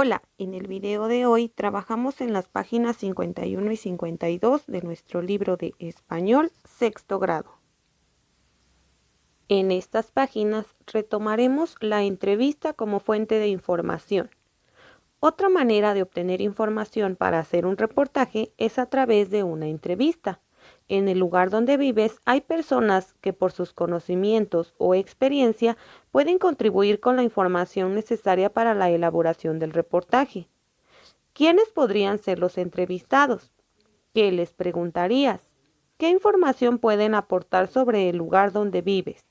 Hola, en el video de hoy trabajamos en las páginas 51 y 52 de nuestro libro de español sexto grado. En estas páginas retomaremos la entrevista como fuente de información. Otra manera de obtener información para hacer un reportaje es a través de una entrevista. En el lugar donde vives hay personas que por sus conocimientos o experiencia pueden contribuir con la información necesaria para la elaboración del reportaje. ¿Quiénes podrían ser los entrevistados? ¿Qué les preguntarías? ¿Qué información pueden aportar sobre el lugar donde vives?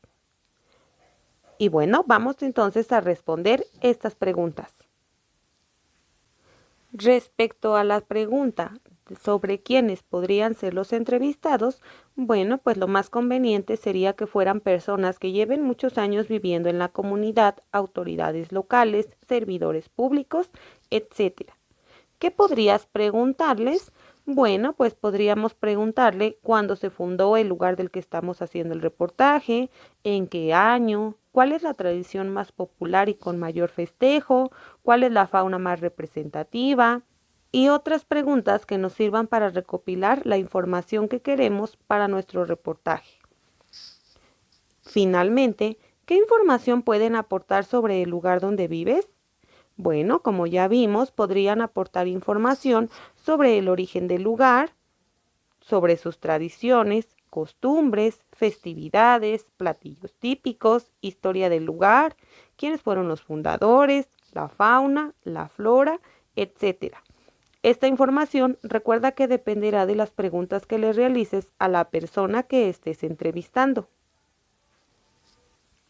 Y bueno, vamos entonces a responder estas preguntas. Respecto a la pregunta sobre quiénes podrían ser los entrevistados, bueno, pues lo más conveniente sería que fueran personas que lleven muchos años viviendo en la comunidad, autoridades locales, servidores públicos, etc. ¿Qué podrías preguntarles? Bueno, pues podríamos preguntarle cuándo se fundó el lugar del que estamos haciendo el reportaje, en qué año, cuál es la tradición más popular y con mayor festejo, cuál es la fauna más representativa y otras preguntas que nos sirvan para recopilar la información que queremos para nuestro reportaje. Finalmente, ¿qué información pueden aportar sobre el lugar donde vives? Bueno, como ya vimos, podrían aportar información sobre el origen del lugar, sobre sus tradiciones, costumbres, festividades, platillos típicos, historia del lugar, quiénes fueron los fundadores, la fauna, la flora, etc. Esta información recuerda que dependerá de las preguntas que le realices a la persona que estés entrevistando.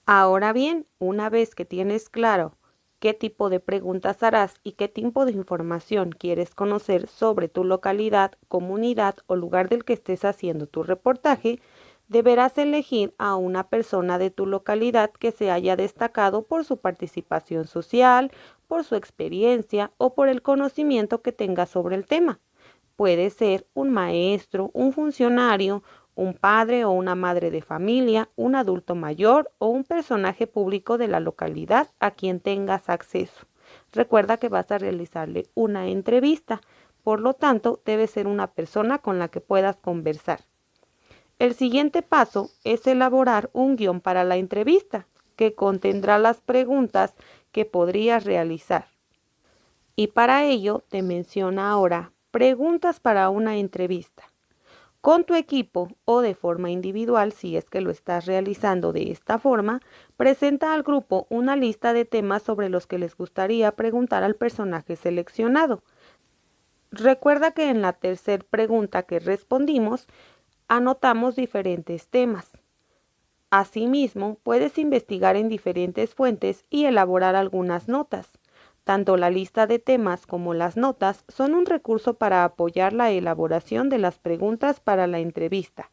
Ahora bien, una vez que tienes claro qué tipo de preguntas harás y qué tipo de información quieres conocer sobre tu localidad, comunidad o lugar del que estés haciendo tu reportaje, deberás elegir a una persona de tu localidad que se haya destacado por su participación social, por su experiencia o por el conocimiento que tenga sobre el tema. Puede ser un maestro, un funcionario, un padre o una madre de familia, un adulto mayor o un personaje público de la localidad a quien tengas acceso. Recuerda que vas a realizarle una entrevista, por lo tanto, debe ser una persona con la que puedas conversar. El siguiente paso es elaborar un guión para la entrevista, que contendrá las preguntas que podrías realizar. Y para ello te menciona ahora preguntas para una entrevista. Con tu equipo o de forma individual, si es que lo estás realizando de esta forma, presenta al grupo una lista de temas sobre los que les gustaría preguntar al personaje seleccionado. Recuerda que en la tercera pregunta que respondimos, anotamos diferentes temas. Asimismo, puedes investigar en diferentes fuentes y elaborar algunas notas. Tanto la lista de temas como las notas son un recurso para apoyar la elaboración de las preguntas para la entrevista.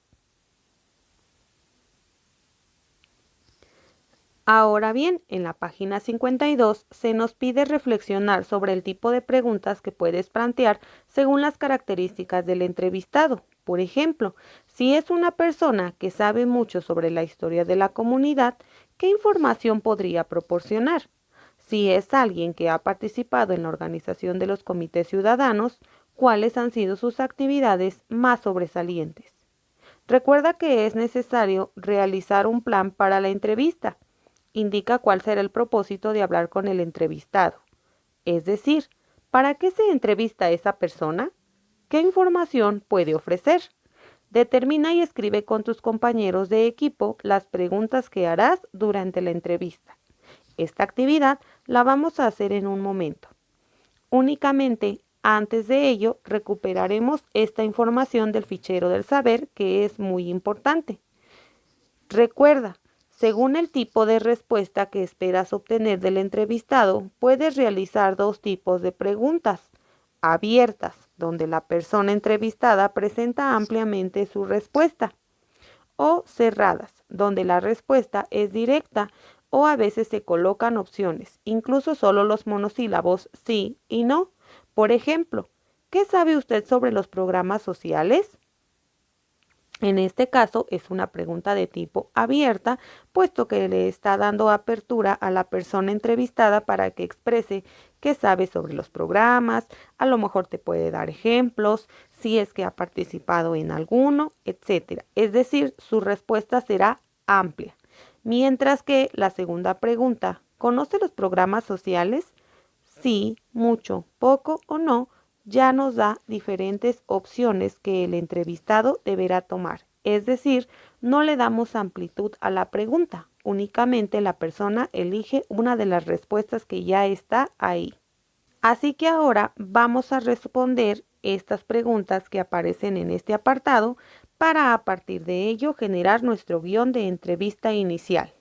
Ahora bien, en la página 52 se nos pide reflexionar sobre el tipo de preguntas que puedes plantear según las características del entrevistado. Por ejemplo, si es una persona que sabe mucho sobre la historia de la comunidad, ¿qué información podría proporcionar? Si es alguien que ha participado en la organización de los comités ciudadanos, ¿cuáles han sido sus actividades más sobresalientes? Recuerda que es necesario realizar un plan para la entrevista. Indica cuál será el propósito de hablar con el entrevistado. Es decir, ¿para qué se entrevista a esa persona? ¿Qué información puede ofrecer? Determina y escribe con tus compañeros de equipo las preguntas que harás durante la entrevista. Esta actividad la vamos a hacer en un momento. Únicamente antes de ello recuperaremos esta información del fichero del saber, que es muy importante. Recuerda, según el tipo de respuesta que esperas obtener del entrevistado, puedes realizar dos tipos de preguntas: abiertas, donde la persona entrevistada presenta ampliamente su respuesta, o cerradas, donde la respuesta es directa o a veces se colocan opciones, incluso solo los monosílabos sí y no. Por ejemplo, ¿qué sabe usted sobre los programas sociales? En este caso es una pregunta de tipo abierta, puesto que le está dando apertura a la persona entrevistada para que exprese qué sabe sobre los programas, a lo mejor te puede dar ejemplos, si es que ha participado en alguno, etcétera. Es decir, su respuesta será amplia. Mientras que la segunda pregunta, ¿conoce los programas sociales? Sí, mucho, poco o no, ya nos da diferentes opciones que el entrevistado deberá tomar. Es decir, no le damos amplitud a la pregunta, únicamente la persona elige una de las respuestas que ya está ahí. Así que ahora vamos a responder estas preguntas que aparecen en este apartado para a partir de ello generar nuestro guión de entrevista inicial.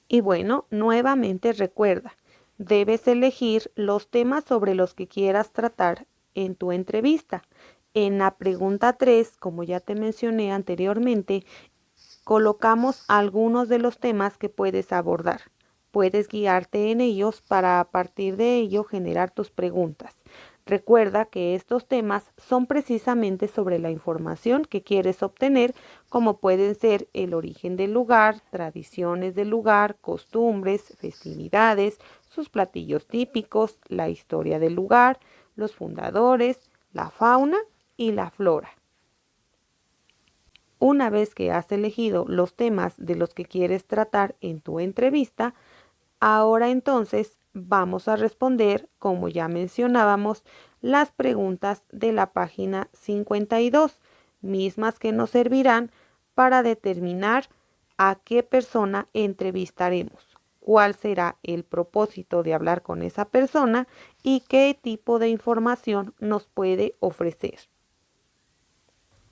Y bueno, nuevamente recuerda, debes elegir los temas sobre los que quieras tratar en tu entrevista. En la pregunta 3, como ya te mencioné anteriormente, colocamos algunos de los temas que puedes abordar. Puedes guiarte en ellos para a partir de ello generar tus preguntas. Recuerda que estos temas son precisamente sobre la información que quieres obtener, como pueden ser el origen del lugar, tradiciones del lugar, costumbres, festividades, sus platillos típicos, la historia del lugar, los fundadores, la fauna y la flora. Una vez que has elegido los temas de los que quieres tratar en tu entrevista, ahora entonces vamos a responder, como ya mencionábamos, las preguntas de la página 52, mismas que nos servirán para determinar a qué persona entrevistaremos, cuál será el propósito de hablar con esa persona y qué tipo de información nos puede ofrecer.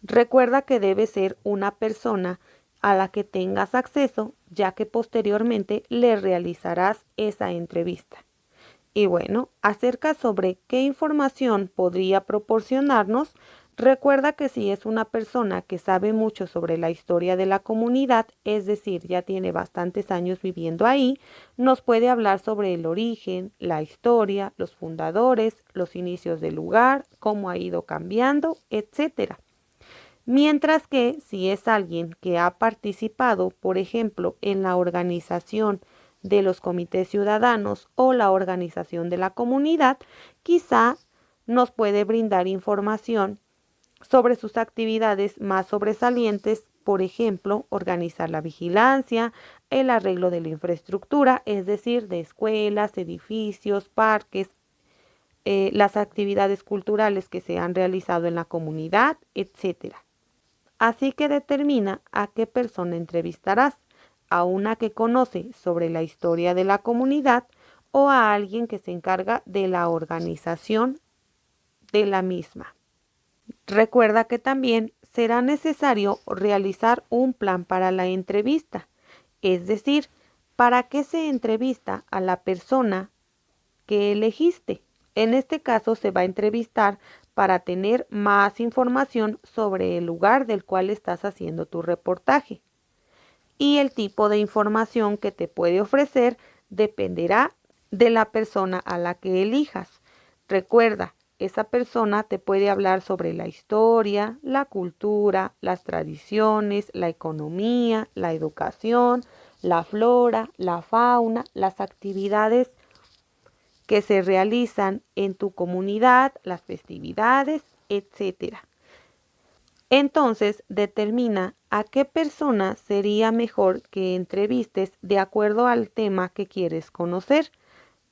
Recuerda que debe ser una persona a la que tengas acceso, ya que posteriormente le realizarás esa entrevista. Y bueno, acerca sobre qué información podría proporcionarnos, recuerda que si es una persona que sabe mucho sobre la historia de la comunidad, es decir, ya tiene bastantes años viviendo ahí, nos puede hablar sobre el origen, la historia, los fundadores, los inicios del lugar, cómo ha ido cambiando, etcétera. Mientras que si es alguien que ha participado, por ejemplo, en la organización de los comités ciudadanos o la organización de la comunidad, quizá nos puede brindar información sobre sus actividades más sobresalientes, por ejemplo, organizar la vigilancia, el arreglo de la infraestructura, es decir, de escuelas, edificios, parques, las actividades culturales que se han realizado en la comunidad, etcétera. Así que determina a qué persona entrevistarás, a una que conoce sobre la historia de la comunidad o a alguien que se encarga de la organización de la misma. Recuerda que también será necesario realizar un plan para la entrevista, es decir, para qué se entrevista a la persona que elegiste. En este caso se va a entrevistar para tener más información sobre el lugar del cual estás haciendo tu reportaje. Y el tipo de información que te puede ofrecer dependerá de la persona a la que elijas. Recuerda, esa persona te puede hablar sobre la historia, la cultura, las tradiciones, la economía, la educación, la flora, la fauna, las actividades que se realizan en tu comunidad, las festividades, etcétera. Entonces, determina a qué persona sería mejor que entrevistes de acuerdo al tema que quieres conocer.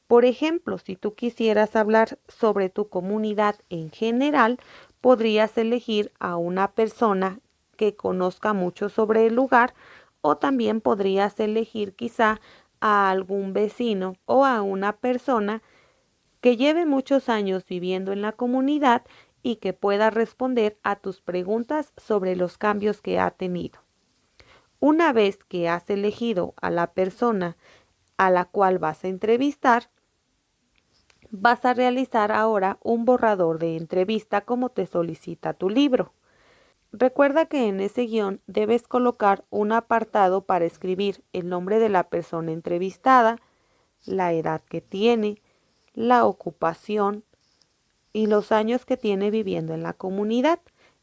Por ejemplo, si tú quisieras hablar sobre tu comunidad en general, podrías elegir a una persona que conozca mucho sobre el lugar o también podrías elegir quizá a algún vecino o a una persona que lleve muchos años viviendo en la comunidad y que pueda responder a tus preguntas sobre los cambios que ha tenido. Una vez que has elegido a la persona a la cual vas a entrevistar, vas a realizar ahora un borrador de entrevista como te solicita tu libro. Recuerda que en ese guión debes colocar un apartado para escribir el nombre de la persona entrevistada, la edad que tiene, la ocupación y los años que tiene viviendo en la comunidad.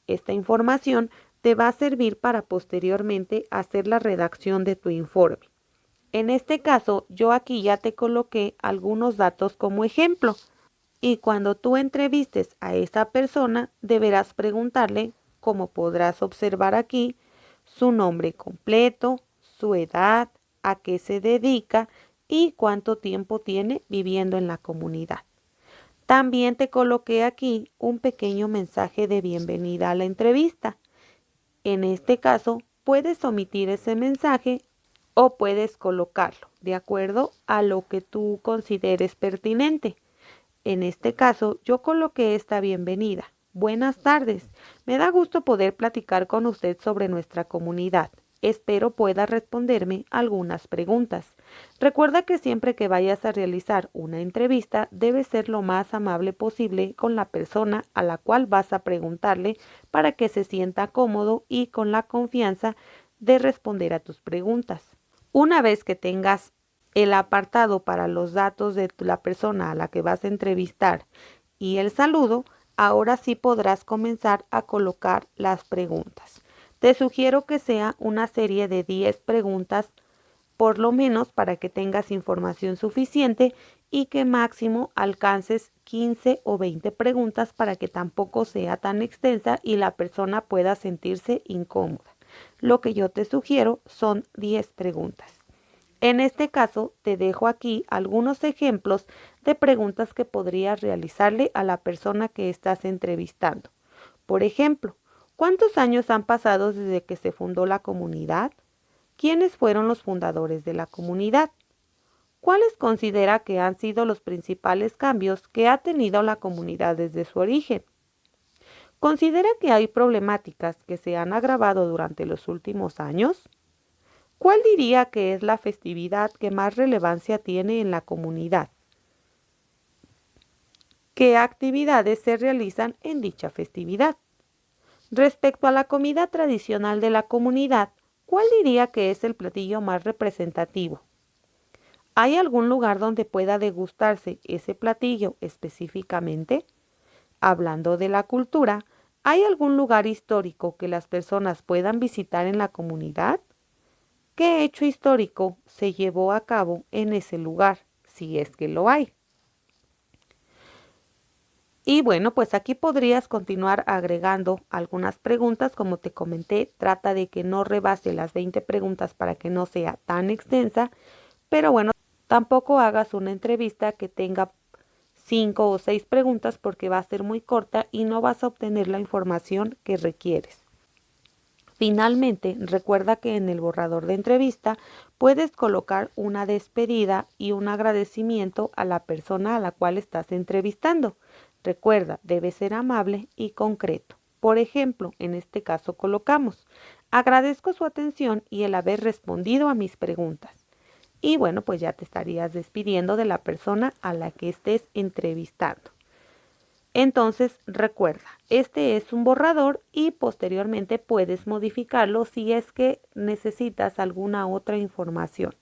Esta información te va a servir para posteriormente hacer la redacción de tu informe. En este caso, yo aquí ya te coloqué algunos datos como ejemplo. Y cuando tú entrevistes a esa persona, deberás preguntarle, como podrás observar aquí, su nombre completo, su edad, a qué se dedica y cuánto tiempo tiene viviendo en la comunidad. También te coloqué aquí un pequeño mensaje de bienvenida a la entrevista. En este caso, puedes omitir ese mensaje o puedes colocarlo de acuerdo a lo que tú consideres pertinente. En este caso, yo coloqué esta bienvenida. Buenas tardes. Me da gusto poder platicar con usted sobre nuestra comunidad. Espero pueda responderme algunas preguntas. Recuerda que siempre que vayas a realizar una entrevista, debes ser lo más amable posible con la persona a la cual vas a preguntarle para que se sienta cómodo y con la confianza de responder a tus preguntas. Una vez que tengas el apartado para los datos de la persona a la que vas a entrevistar y el saludo, ahora sí podrás comenzar a colocar las preguntas. Te sugiero que sea una serie de 10 preguntas por lo menos para que tengas información suficiente y que máximo alcances 15 o 20 preguntas para que tampoco sea tan extensa y la persona pueda sentirse incómoda. Lo que yo te sugiero son 10 preguntas. En este caso, te dejo aquí algunos ejemplos de preguntas que podrías realizarle a la persona que estás entrevistando. Por ejemplo, ¿cuántos años han pasado desde que se fundó la comunidad? ¿Quiénes fueron los fundadores de la comunidad? ¿Cuáles considera que han sido los principales cambios que ha tenido la comunidad desde su origen? ¿Considera que hay problemáticas que se han agravado durante los últimos años? ¿Cuál diría que es la festividad que más relevancia tiene en la comunidad? ¿Qué actividades se realizan en dicha festividad? Respecto a la comida tradicional de la comunidad, ¿cuál diría que es el platillo más representativo? ¿Hay algún lugar donde pueda degustarse ese platillo específicamente? Hablando de la cultura, ¿hay algún lugar histórico que las personas puedan visitar en la comunidad? ¿Qué hecho histórico se llevó a cabo en ese lugar, si es que lo hay? Y bueno, pues aquí podrías continuar agregando algunas preguntas. Como te comenté, trata de que no rebase las 20 preguntas para que no sea tan extensa, pero bueno, tampoco hagas una entrevista que tenga 5 o 6 preguntas porque va a ser muy corta y no vas a obtener la información que requieres. Finalmente, recuerda que en el borrador de entrevista puedes colocar una despedida y un agradecimiento a la persona a la cual estás entrevistando. Recuerda, debe ser amable y concreto. Por ejemplo, en este caso colocamos, agradezco su atención y el haber respondido a mis preguntas. Y bueno, pues ya te estarías despidiendo de la persona a la que estés entrevistando. Entonces, recuerda, este es un borrador y posteriormente puedes modificarlo si es que necesitas alguna otra información.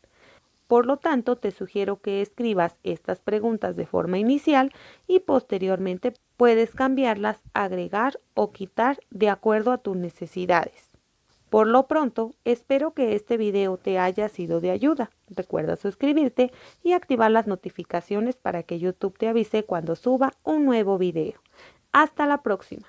Por lo tanto, te sugiero que escribas estas preguntas de forma inicial y posteriormente puedes cambiarlas, agregar o quitar de acuerdo a tus necesidades. Por lo pronto, espero que este video te haya sido de ayuda. Recuerda suscribirte y activar las notificaciones para que YouTube te avise cuando suba un nuevo video. Hasta la próxima.